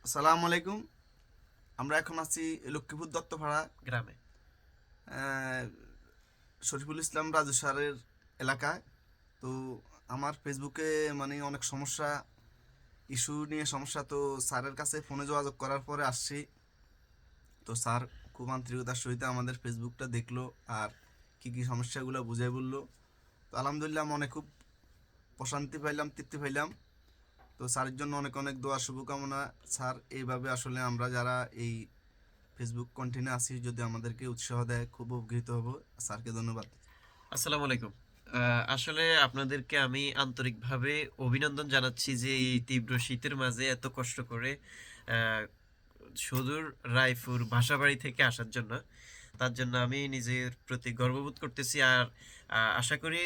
আসসালামু আলাইকুম। আমরা এখন আছি লক্ষ্মীপুর দত্তপাড়া গ্রামে। আহ, শরীফুল ইসলাম রাজু স্যারের এলাকায়। তো আমার ফেসবুকে মানে অনেক সমস্যা, ইস্যু নিয়ে সমস্যা। তো স্যারের কাছে ফোনে যোগাযোগ করার পরে আসছি। তো স্যার খুব আন্তরিকতার সহিত আমাদের ফেসবুকটা দেখলো আর কি কি সমস্যাগুলো বুঝাই বললো। তো আলহামদুলিল্লাহ মনে খুব প্রশান্তি পাইলাম, তৃপ্তি পাইলাম। তো স্যারের জন্য অনেক অনেক দোয়া শুভকামনা। স্যার এইভাবে আসলে আমরা যারা এই ফেসবুক কন্টিনিউ আসি যদি আমাদেরকে উৎসাহ দেয় খুব উপকৃত হব। স্যারকে ধন্যবাদ। আসসালামু আলাইকুম। আসলে আপনাদেরকে আমি আন্তরিকভাবে অভিনন্দন জানাচ্ছি যে এই তীব্র শীতের মাঝে এত কষ্ট করে আহ, সুদূর রায়পুর বাসাবাড়ি থেকে আসার জন্য। তার জন্য আমি নিজের প্রতি গর্ববোধ করতেছি। আর আশা করি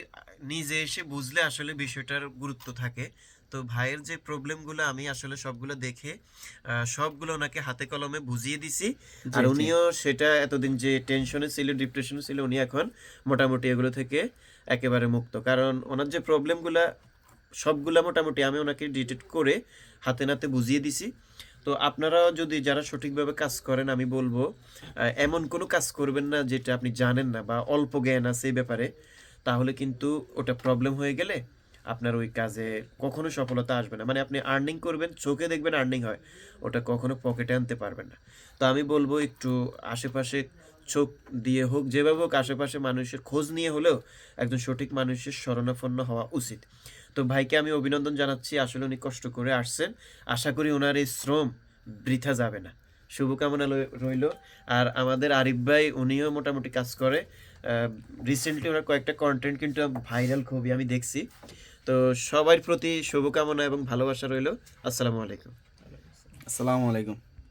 নিজে এসে বুঝলে আসলে বিষয়টার গুরুত্ব থাকে। তো ভাইয়ের যে প্রবলেমগুলো আমি আসলে সবগুলো দেখে সবগুলো ওনাকে হাতে কলমে বুঝিয়ে দিছি। জি আর জি। উনিও সেটা এতদিন যে টেনশনে ছিল, ডিপ্রেশনে ছিল, উনি এখন মোটামুটি এগুলো থেকে একেবারে মুক্ত। কারণ ওনার যে প্রবলেমগুলো সবগুলা মোটামুটি আমি ওনাকে ডিটেক্ট করে হাতে নাতে বুঝিয়ে দিছি। তো আপনারাও যদি যারা সঠিকভাবে কাজ করেন, আমি বলবো এমন কোনো কাজ করবেন না যেটা আপনি জানেন না বা অল্প জ্ঞান আছে এই ব্যাপারে। তাহলে কিন্তু ওটা প্রবলেম হয়ে গেলে আপনার ওই কাজে কখনো সফলতা আসবে না। মানে আপনি আর্নিং করবেন, চোখে দেখবেন আর্নিং হয়, ওটা কখনো পকেটে আনতে পারবেন না। তো আমি বলবো একটু আশেপাশে চোখ দিয়ে হোক, যেভাবে হোক আশেপাশে মানুষের খোঁজ নিয়ে হলেও একজন সঠিক মানুষের শরণাপন্ন হওয়া উচিত। তো ভাইকে আমি অভিনন্দন জানাচ্ছি, আসলে উনি কষ্ট করে আসছেন। আশা করি ওনার এই শ্রম বৃথা যাবে না। শুভকামনা রইল। আর আমাদের আরিফ ভাই উনিও মোটামুটি কাজ করে। রিসেন্টলি ওনার কয়েকটা কন্টেন্ট কিন্তু ভাইরাল খুবই আমি দেখছি। তো সবার প্রতি শুভকামনা এবং ভালোবাসা রইল। আসসালামু আলাইকুম। আসসালামু আলাইকুম।